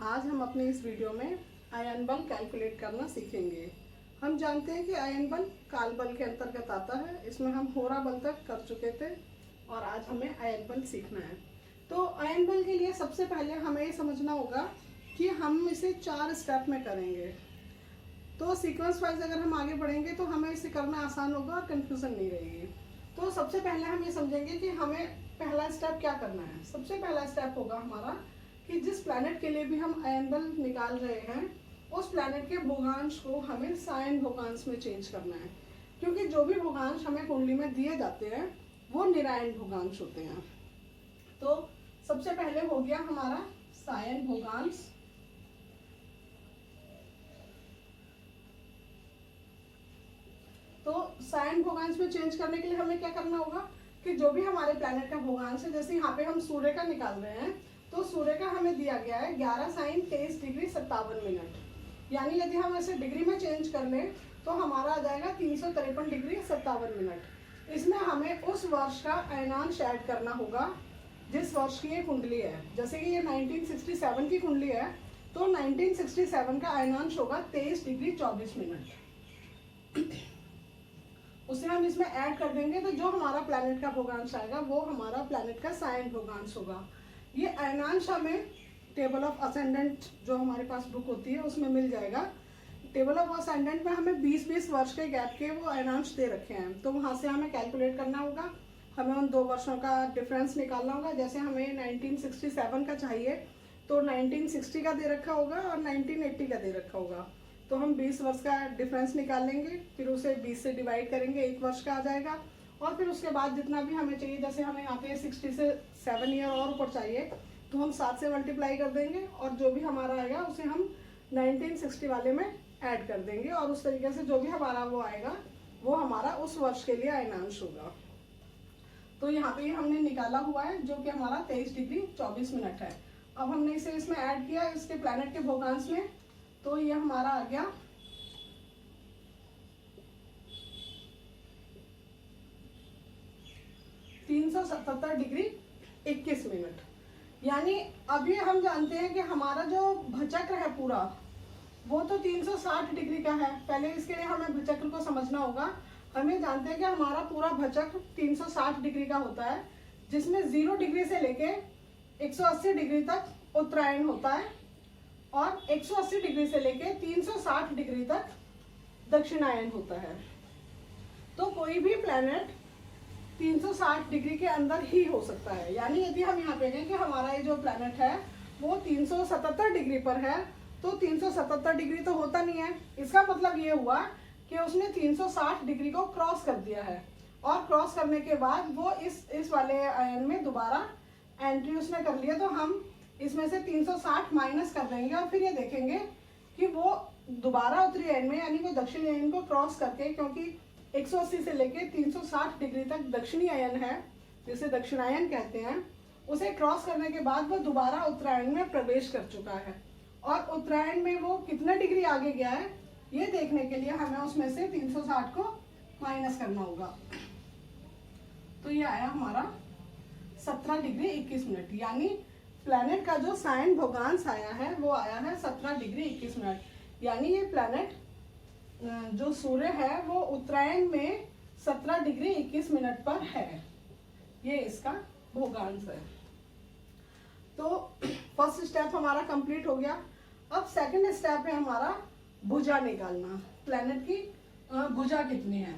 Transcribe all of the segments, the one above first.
आज हम अपने इस वीडियो में आयन बल कैलकुलेट करना सीखेंगे। हम जानते हैं कि आयन बल काल बल के अंतर्गत आता है। इसमें हम होरा बल तक कर चुके थे और आज हमें आयन बल सीखना है। तो आयन बल के लिए सबसे पहले हमें ये समझना होगा कि हम इसे 4 स्टेप में करेंगे। तो सीक्वेंस वाइज अगर हम आगे बढ़ेंगे तो हमें इसे करना आसान होगा और कंफ्यूजन नहीं रहेगी। तो सबसे पहले हम ये समझेंगे कि हमें पहला स्टेप क्या करना है। सबसे पहला स्टेप होगा हमारा कि जिस प्लैनेट के लिए भी हम आयन बल निकाल रहे हैं उस प्लैनेट के भोगांश को हमें साइन भोगांश में चेंज करना है, क्योंकि जो भी भोगांश हमें कुंडली में दिए जाते हैं वो निरायन भोगांश होते हैं। तो सबसे पहले हो गया हमारा साइन भोगांश। तो साइन भोगांश में चेंज करने के लिए हमें क्या करना होगा कि जो भी हमारे प्लैनेट का भोगांश है, जैसे यहाँ पे हम सूर्य का निकाल रहे हैं तो सूर्य का हमें दिया गया है 11 साइन 23 डिग्री 57 मिनट। यानी यदि हम ऐसे डिग्री में चेंज कर लें तो हमारा आ जाएगा 353 डिग्री 57 मिनट। इसमें हमें उस वर्ष का अयनांश ऐड करना होगा जिस वर्ष की ये कुंडली है। जैसे कि ये 1967 की कुंडली है तो 1967 का अयनांश होगा 23 डिग्री 24 मिनट। उसे हम इसमें ऐड कर देंगे तो जो हमारा प्लैनेट का भोगांश आएगा वो हमारा प्लैनेट का साइन भोगांश होगा। ये अयनांश हमें टेबल ऑफ असेंडेंट जो हमारे पास बुक होती है उसमें मिल जाएगा। टेबल ऑफ असेंडेंट में हमें 20-20 वर्ष के गैप के वो अयनांश दे रखे हैं, तो वहाँ से हमें कैलकुलेट करना होगा। हमें उन 2 वर्षों का डिफरेंस निकालना होगा। जैसे हमें 1967 का चाहिए तो 1960 का दे रखा होगा और 1980 का दे रखा होगा। तो हम 20 वर्ष का डिफरेंस निकाल लेंगे, फिर उसे 20 से डिवाइड करेंगे, 1 वर्ष का आ जाएगा। और फिर उसके बाद जितना भी हमें चाहिए, जैसे हमें यहाँ पे 60 से 7 ईयर और ऊपर चाहिए तो हम 7 से मल्टीप्लाई कर देंगे और जो भी हमारा आएगा उसे हम 1960 वाले में ऐड कर देंगे और उस तरीके से जो भी हमारा वो आएगा वो हमारा उस वर्ष के लिए अयनांश होगा। तो यहाँ पे हमने निकाला हुआ है जो कि हमारा 23 डिग्री 24 मिनट है। अब हमने इसे इसमें ऐड किया इसके प्लैनेट के भोगांश में, तो ये हमारा आ गया 377 डिग्री 21 मिनट। यानी अभी हम जानते हैं कि हमारा जो भचक्र है पूरा वो तो 360 डिग्री का है। पहले इसके लिए हमें भचक्र को समझना होगा। हमें जानते हैं कि हमारा पूरा भचक्र 360 डिग्री का होता है, जिसमें 0 डिग्री से लेके 180 डिग्री तक उत्तरायण होता है और 180 डिग्री से लेके 360 डिग्री तक दक्षिणायन होता है। तो कोई भी प्लैनेट 360 डिग्री के अंदर ही हो सकता है। यानी यदि हम यहाँ पे देखें कि हमारा ये जो प्लैनेट है वो 377 डिग्री पर है तो 377 डिग्री तो होता नहीं है। इसका मतलब ये हुआ कि उसने 360 डिग्री को क्रॉस कर दिया है और क्रॉस करने के बाद वो इस वाले आयन में दोबारा एंट्री उसने कर लिया। तो हम इसमें से 360 माइनस कर देंगे और फिर ये देखेंगे कि वो दोबारा उत्तरी आयन में यानी वो दक्षिणी आयन को क्रॉस करके, क्योंकि 180 से लेके 360 डिग्री तक दक्षिणी आयन है जिसे दक्षिणायन कहते हैं, उसे क्रॉस करने के बाद वो दोबारा उत्तरायण में प्रवेश कर चुका है। और उत्तरायण में वो कितने डिग्री आगे गया है ये देखने के लिए हमें उसमें से 360 को माइनस करना होगा। तो ये आया हमारा 17 डिग्री 21 मिनट। यानी प्लैनेट का जो साइन भोगांश आया है वो आया है 17 डिग्री 21 मिनट। यानी ये प्लैनेट जो सूर्य है वो उत्तरायण में 17 डिग्री 21 मिनट पर है। ये इसका भोगांश है। तो फर्स्ट स्टेप हमारा कंप्लीट हो गया। अब सेकंड स्टेप है हमारा भुजा निकालना। प्लैनेट की भुजा कितनी है।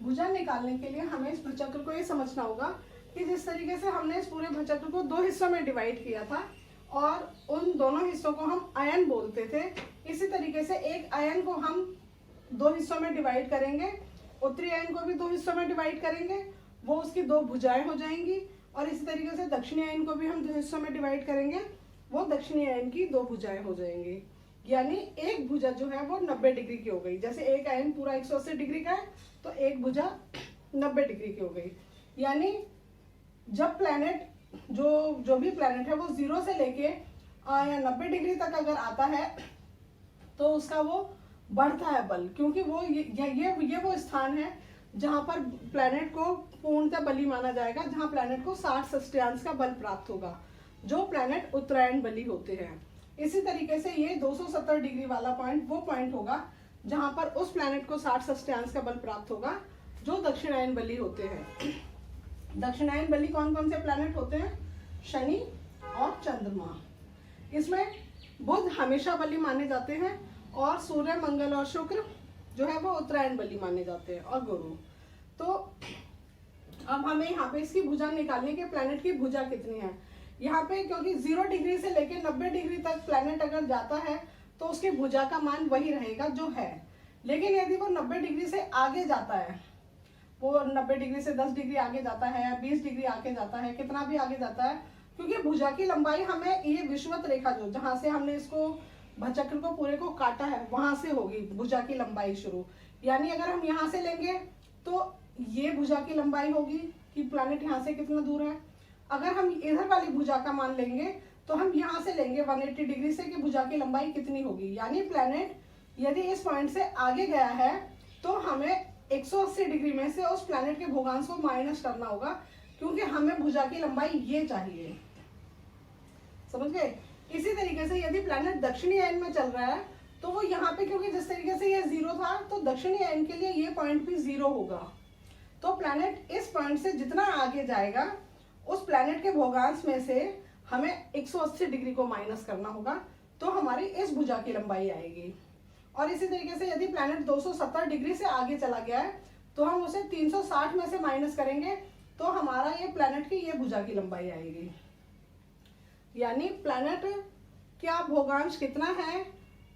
भुजा निकालने के लिए हमें इस भचक्र को ये समझना होगा कि जिस तरीके से हमने इस पूरे भचक्र को 2 हिस्सों में डिवाइड किया था और उन दोनों हिस्सों को हम आयन बोलते थे, इसी तरीके से एक आयन को हम 2 हिस्सों में डिवाइड करेंगे, उत्तरी आयन को भी 2 हिस्सों में डिवाइड करेंगे, वो उसकी 2 भुजाएं हो जाएंगी। और इसी तरीके से दक्षिणी आयन को भी हम 2 हिस्सों में डिवाइड करेंगे, वो दक्षिणी आयन की 2 भुजाएं हो जाएंगी। यानी एक भुजा जो है वो 90 डिग्री की हो गई। जैसे एक आयन पूरा 180 डिग्री का है तो एक भुजा 90 डिग्री की हो गई। यानी जब प्लैनेट जो भी प्लैनेट है वो 0 से लेके या 90 डिग्री तक अगर आता है तो उसका वो बढ़ता है बल, क्योंकि वो ये वो स्थान है जहां पर प्लैनेट को पूर्णतः बली माना जाएगा, जहां प्लैनेट को 60 सस्टेयांश का बल प्राप्त होगा, जो प्लैनेट उत्तरायण बली होते हैं। इसी तरीके से ये 270 डिग्री वाला पॉइंट वो पॉइंट होगा जहां पर उस प्लैनेट को 60 सस्टेयांश का बल प्राप्त होगा, जो दक्षिणायन बली होते हैं। दक्षिणायन बली कौन कौन से प्लैनेट होते हैं? शनि और चंद्रमा। इसमें बुध हमेशा बली माने जाते हैं और सूर्य, मंगल और शुक्र जो है वो उत्तरायण बली माने जाते हैं, और गुरु। तो अब हमें यहाँ पे इसकी भुजा निकालनी कि प्लैनेट की भुजा कितनी है। यहाँ पे क्योंकि 0 डिग्री से लेके 90 डिग्री तक प्लैनेट अगर जाता है तो उसकी भुजा का मान वही रहेगा जो है। लेकिन यदि वो 90 डिग्री से आगे जाता है, वो 90 डिग्री से 10 डिग्री आगे जाता है, 20 डिग्री आगे जाता है, कितना भी आगे जाता है, क्योंकि भुजा की लंबाई हमें ये विषुवत रेखा जो जहां से हमने इसको भचक्र को पूरे को काटा है वहां से होगी भुजा की लंबाई शुरू। यानी अगर हम यहाँ से लेंगे तो ये भुजा की लंबाई होगी कि प्लैनेट यहाँ से कितना दूर है। अगर हम इधर वाली भुजा का मान लेंगे तो हम यहाँ से लेंगे 180 डिग्री से कि भुजा की लंबाई कितनी होगी। यानी प्लैनेट यदि इस पॉइंट से आगे गया है तो हमें 180 डिग्री में से उस प्लैनेट के भोगांश को माइनस करना होगा, क्योंकि हमें भुजा की लंबाई ये चाहिए। समझ गए? इसी तरीके से यदि प्लैनेट दक्षिणी आयन में चल रहा है तो वो यहाँ पे, क्योंकि जिस तरीके से ये 0 था तो दक्षिणी आयन के लिए ये पॉइंट भी 0 होगा। तो प्लैनेट इस पॉइंट से जितना आगे जाएगा उस प्लैनेट के भोगांश में से हमें 180 डिग्री को माइनस करना होगा, तो हमारी इस भुजा की लंबाई आएगी। और इसी तरीके से यदि प्लैनेट 270 डिग्री से आगे चला गया है तो हम उसे 360 में से माइनस करेंगे तो हमारा ये प्लैनेट की ये भुजा की लंबाई आएगी। यानी प्लैनेट क्या भोगांश कितना है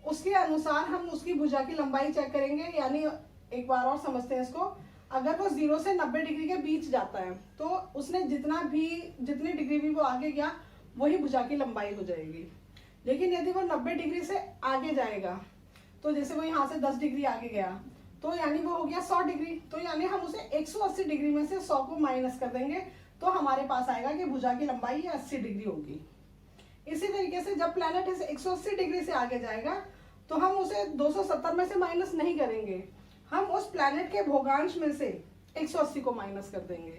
उसके अनुसार हम उसकी भुजा की लंबाई चेक करेंगे। यानी एक बार और समझते हैं इसको। अगर वो 0 से 90 डिग्री के बीच जाता है तो उसने जितनी डिग्री भी वो आगे गया वही भुजा की लंबाई हो जाएगी। लेकिन यदि वो 90 डिग्री से आगे जाएगा तो जैसे वो यहाँ से 10 डिग्री आगे गया तो यानी वो हो गया 100 डिग्री, तो यानी हम उसे 180 डिग्री में से 100 को माइनस कर देंगे तो हमारे पास आएगा कि भुजा की लंबाई 80 डिग्री होगी। इसी तरीके से जब प्लैनेट इस 180 डिग्री से आगे जाएगा तो हम उसे 270 में से माइनस नहीं करेंगे, हम उस प्लैनेट के भोगांश में से 180 को माइनस कर देंगे,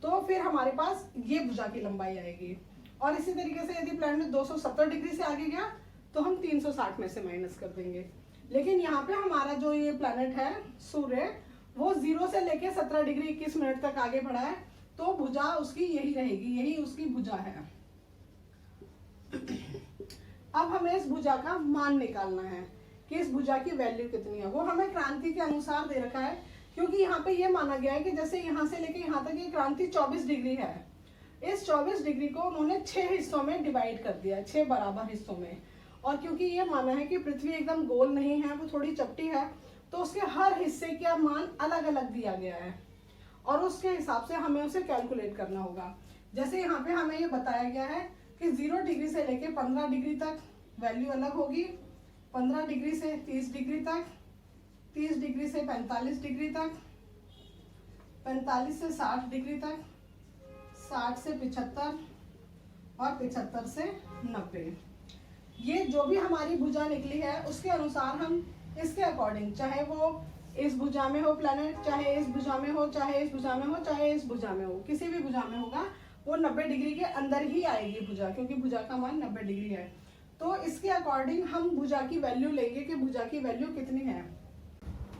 तो फिर हमारे पास ये भुजा की लंबाई आएगी। और इसी तरीके से यदि प्लैनेट 270 डिग्री से आगे गया तो हम 360 में से माइनस कर देंगे। लेकिन यहाँ पे हमारा जो ये प्लैनेट है सूर्य, वो 0 से लेके 17 डिग्री 21 मिनट तक आगे बढ़ा है, तो भुजा उसकी यही रहेगी, यही उसकी भुजा है। अब हमें इस भुजा का मान निकालना है कि इस भुजा की वैल्यू कितनी है। वो हमें क्रांति के अनुसार दे रखा है, क्योंकि यहाँ पे ये माना गया है कि जैसे यहाँ से लेके यहाँ तक ये क्रांति 24 डिग्री है। इस 24 डिग्री को उन्होंने 6 हिस्सों में डिवाइड कर दिया, 6 बराबर हिस्सों में। और क्योंकि ये माना है कि पृथ्वी एकदम गोल नहीं है, वो थोड़ी चपटी है, तो उसके हर हिस्से का मान अलग अलग दिया गया है और उसके हिसाब से हमें उसे कैलकुलेट करना होगा। जैसे यहाँ पे हमें ये बताया गया है कि 0 डिग्री से लेके 15 डिग्री तक वैल्यू अलग होगी, 15 डिग्री से 30 डिग्री तक, 30 डिग्री से 45 डिग्री तक, 45 से 60 डिग्री तक, 60 से 75 और 75 से 90। ये जो भी हमारी भुजा निकली है उसके अनुसार हम इसके अकॉर्डिंग, चाहे वो इस भुजा में हो प्लैनेट, चाहे इस भुजा में हो, चाहे इस भुजा में हो, चाहे इस भुजा में हो, किसी भी भुजा में होगा वो 90 डिग्री के अंदर ही आएगी भुजा, क्योंकि भुजा का मान 90 डिग्री है। तो इसके अकॉर्डिंग हम भुजा की वैल्यू लेंगे कि भुजा की वैल्यू कितनी है।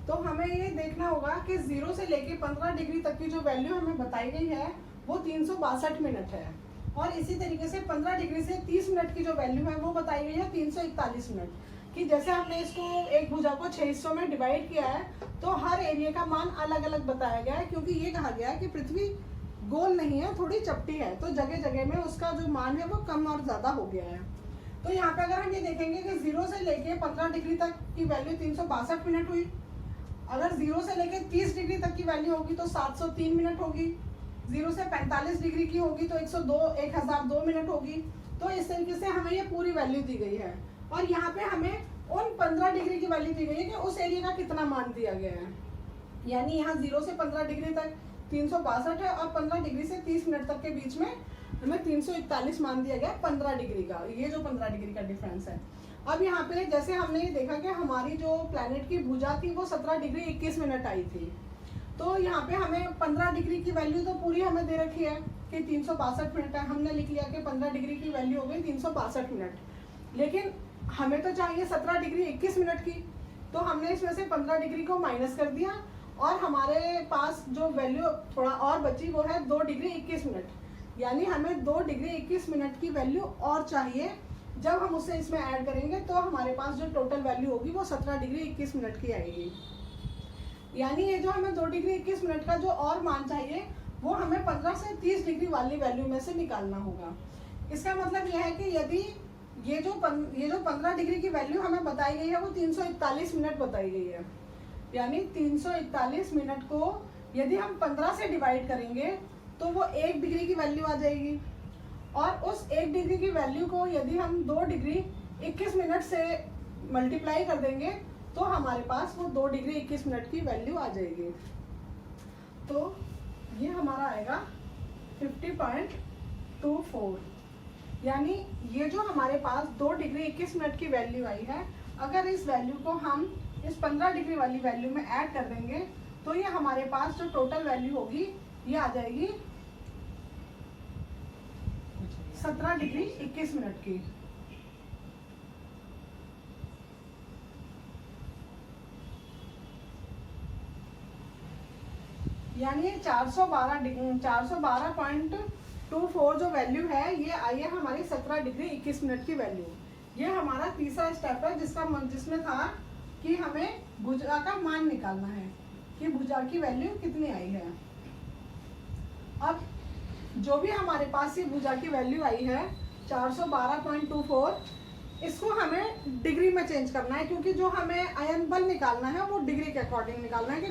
तो हमें ये देखना होगा कि 0 से लेके 15 डिग्री तक की जो वैल्यू हमें बताई गई है वो 362 मिनट है। और इसी तरीके से 15 डिग्री से 30 मिनट की जो वैल्यू है वो बताई गई है 341 मिनट। कि जैसे हमने इसको एक भुजा को 6 हिस्सों में डिवाइड किया है तो हर एरिया का मान अलग अलग बताया गया है, क्योंकि ये कहा गया है कि पृथ्वी गोल नहीं है, थोड़ी चपटी है, तो जगह जगह में उसका जो मान है वो कम और ज्यादा हो गया है। तो यहाँ पे अगर हम ये देखेंगे कि 0 से लेके 15 डिग्री तक की वैल्यू 362 मिनट हुई, अगर 0 से लेके 30 डिग्री तक की वैल्यू होगी तो 703 मिनट होगी, 0 से 45 डिग्री की होगी तो 1002 मिनट होगी। तो इस तरीके से हमें ये पूरी वैल्यू दी गई है। और यहाँ पे हमें उन 15 डिग्री की वैल्यू दी गई है कि उस एरिया का कितना मान दिया गया है। यानी यहाँ 0 से 15 डिग्री तक 362 है और 15 डिग्री से 30 मिनट तक के बीच में हमें 341 मान दिया गया 15 डिग्री का, ये जो 15 डिग्री का डिफरेंस है। अब यहाँ पे जैसे हमने ये देखा कि हमारी जो प्लैनेट की भुजा थी वो 17 डिग्री 21 मिनट आई थी, तो यहाँ पे हमें 15 डिग्री की वैल्यू तो पूरी हमें दे रखी है कि 362 मिनट है। हमने लिख लिया कि 15 डिग्री की वैल्यू हो गई 362 मिनट, लेकिन हमें तो चाहिए 17 डिग्री 21 मिनट की। तो हमने इसमें से 15 डिग्री को माइनस कर दिया और हमारे पास जो वैल्यू थोड़ा और बची वो है 2 डिग्री 21 मिनट। यानी हमें 2 डिग्री 21 मिनट की वैल्यू और चाहिए। जब हम उसे इसमें ऐड करेंगे तो हमारे पास जो टोटल वैल्यू होगी वो 17 डिग्री 21 मिनट की आएगी। यानी ये जो हमें 2 डिग्री 21 मिनट का जो और मान चाहिए वो हमें 15 से 30 डिग्री वाली वैल्यू में से निकालना होगा। इसका मतलब यह है कि यदि ये जो 15 डिग्री की वैल्यू हमें बताई गई है वो 341 मिनट बताई गई है, यानी 341 मिनट को यदि हम 15 से डिवाइड करेंगे तो वो 1 डिग्री की वैल्यू आ जाएगी। और उस 1 डिग्री की वैल्यू को यदि हम 2 डिग्री 21 मिनट से मल्टीप्लाई कर देंगे तो हमारे पास वो 2 डिग्री 21 मिनट की वैल्यू आ जाएगी। तो ये हमारा आएगा 50.24। यानी ये जो हमारे पास 2 डिग्री 21 मिनट की वैल्यू आई है, अगर इस वैल्यू को हम इस 15 डिग्री वाली वैल्यू में ऐड कर देंगे तो ये हमारे पास जो टोटल वैल्यू होगी ये आ जाएगी 17 डिग्री 21 मिनट की। यानी 412.24 जो वैल्यू है ये आई है हमारी 17 डिग्री 21 मिनट की वैल्यू। ये हमारा तीसरा स्टेप है जिसमें था कि हमें भुजा का मान निकालना है कि भुजा की वैल्यू कितनी आई है। अब जो भी हमारे पास ये भुजा की वैल्यू आई है 412.24, इसको हमें डिग्री में चेंज करना है, क्योंकि जो हमें आयन बल निकालना है वो डिग्री के अकॉर्डिंग निकालना है कि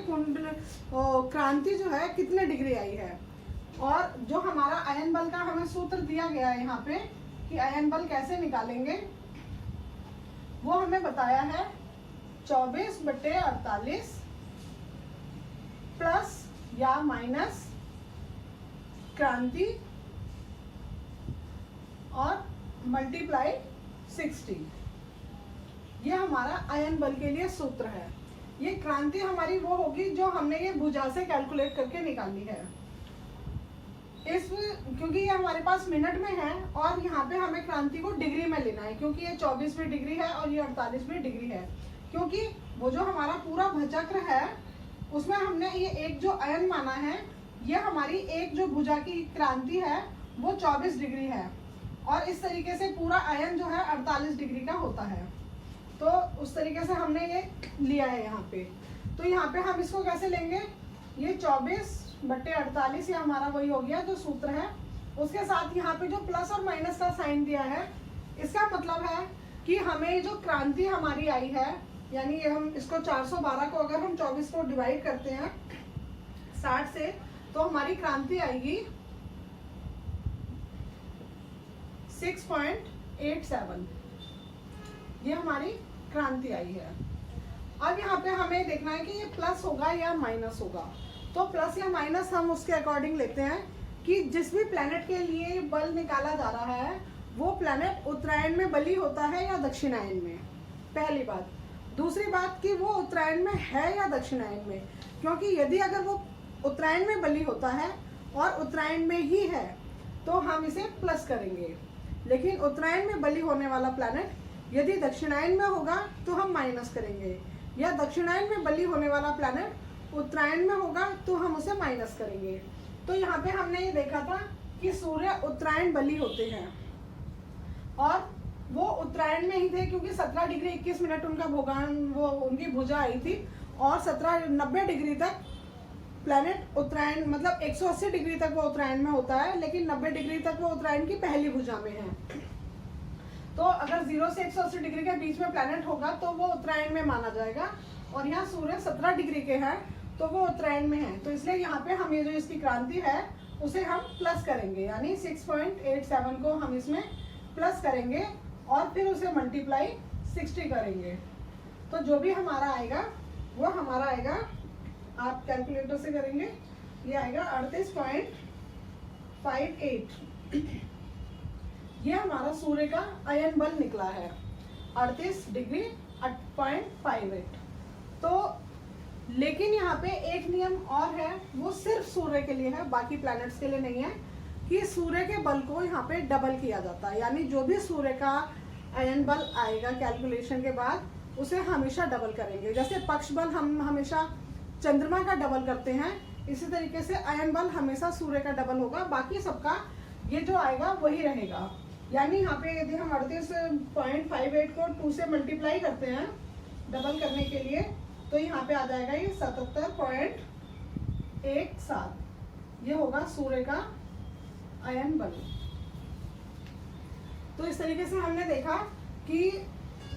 क्रांति जो है कितने डिग्री आई है। और जो हमारा आयन बल का हमें सूत्र दिया गया है यहाँ पे कि आयन बल कैसे निकालेंगे, वो हमें बताया है 24/48 प्लस या माइनस क्रांति और मल्टीप्लाई 60। ये हमारा आयन बल के लिए सूत्र है। ये क्रांति हमारी वो होगी जो हमने ये भुजा से कैलकुलेट करके निकाली है। क्योंकि ये हमारे पास मिनट में है और यहाँ पे हमें क्रांति को डिग्री में लेना है, क्योंकि ये 24वीं डिग्री है और ये 48वीं डिग्री है। क्योंकि वो जो हमारा पूरा भचक्र है उसमें हमने ये एक जो आयन माना है, ये हमारी एक जो भुजा की क्रांति है वो 24 डिग्री है और इस तरीके से पूरा आयन जो है 48 डिग्री का होता है। तो उस तरीके से हमने ये लिया है यहाँ पे। तो यहाँ पे हम इसको कैसे लेंगे, ये 24/48 ये हमारा वही हो गया जो सूत्र है। उसके साथ यहाँ पे जो प्लस और माइनस का साइन दिया है, इसका मतलब है कि हमें जो क्रांति हमारी आई है, यानी ये हम इसको 412 को अगर हम 24 को डिवाइड करते हैं 60 से, तो हमारी क्रांति आएगी 6.87। ये हमारी क्रांति आई है। अब यहाँ पे हमें देखना है कि ये प्लस होगा या माइनस होगा। तो प्लस या माइनस हम उसके अकॉर्डिंग लेते हैं कि जिस भी प्लैनेट के लिए बल निकाला जा रहा है वो प्लैनेट उत्तरायण में बली होता है या दक्षिणायन में, पहली बात। दूसरी बात कि वो उत्तरायण में है या दक्षिणायन में, क्योंकि यदि अगर वो उत्तरायण में बली होता है और उत्तरायण में ही है तो हम इसे प्लस करेंगे, लेकिन उत्तरायण में बली होने वाला प्लैनेट यदि दक्षिणायन में होगा तो हम माइनस करेंगे, या दक्षिणायन में बली होने वाला प्लैनेट उत्तरायण में होगा तो हम उसे माइनस करेंगे। तो यहाँ पे हमने ये देखा था कि सूर्य उत्तरायण बली होते हैं और वो उत्तरायण में ही थे, क्योंकि 17 डिग्री 21 मिनट उनका भोगान वो उनकी भुजा आई थी और 90 डिग्री तक प्लैनेट उत्तरायण मतलब 180 डिग्री तक वो उत्तरायण में होता है, लेकिन 90 डिग्री तक वो उत्तरायण की पहली भुजा में है। तो अगर 0 से 180 डिग्री के बीच में प्लैनेट होगा तो वो उत्तरायण में माना जाएगा, और यहाँ सूर्य 17 डिग्री के हैं तो वो उत्तरायण में है। तो इसलिए यहाँ पे हम ये जो इसकी क्रांति है उसे हम प्लस करेंगे, यानी 6.87 को हम इसमें प्लस करेंगे और फिर उसे मल्टीप्लाई 60 करेंगे। तो जो भी हमारा आएगा वो हमारा आएगा, आप कैलकुलेटर से करेंगे, ये आएगा 38.58। ये हमारा सूर्य का आयन बल निकला है 38 डिग्री 8.58। तो लेकिन यहाँ पे एक नियम और है, वो सिर्फ सूर्य के लिए है, बाकी प्लैनेट्स के लिए नहीं है, कि सूर्य के बल को यहाँ पे डबल किया जाता है। यानी जो भी सूर्य का आयन बल आएगा कैलकुलेशन के बाद, उसे हमेशा डबल करेंगे। जैसे पक्ष बल हम हमेशा चंद्रमा का डबल करते हैं, इसी तरीके से आयन बल हमेशा सूर्य का डबल होगा, बाकी सबका ये जो आएगा वही रहेगा। यानी यहाँ पे यदि हम 38.58 को 2 से मल्टीप्लाई करते हैं डबल करने के लिए, तो यहाँ पे आ जाएगा ये 77.17, ये होगा सूर्य का आयन बल। तो इस तरीके से हमने देखा कि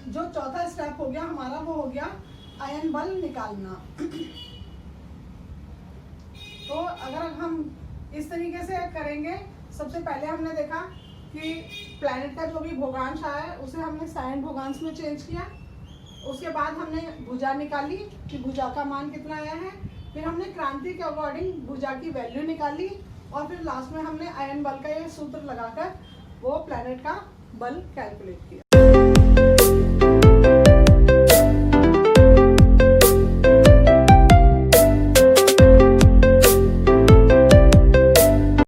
जो चौथा स्टेप हो गया हमारा, वो हो गया आयन बल निकालना। तो अगर हम इस तरीके से करेंगे, सबसे पहले हमने देखा कि प्लैनेट का जो भी भोगांश आया है उसे हमने साइन भोगांश में चेंज किया। उसके बाद हमने भुजा निकाली कि भुजा का मान कितना आया है, फिर हमने क्रांति के अकॉर्डिंग भुजा की वैल्यू निकाली, और फिर लास्ट में हमने आयन बल का ये सूत्र लगाकर वो प्लैनेट का बल कैलकुलेट किया।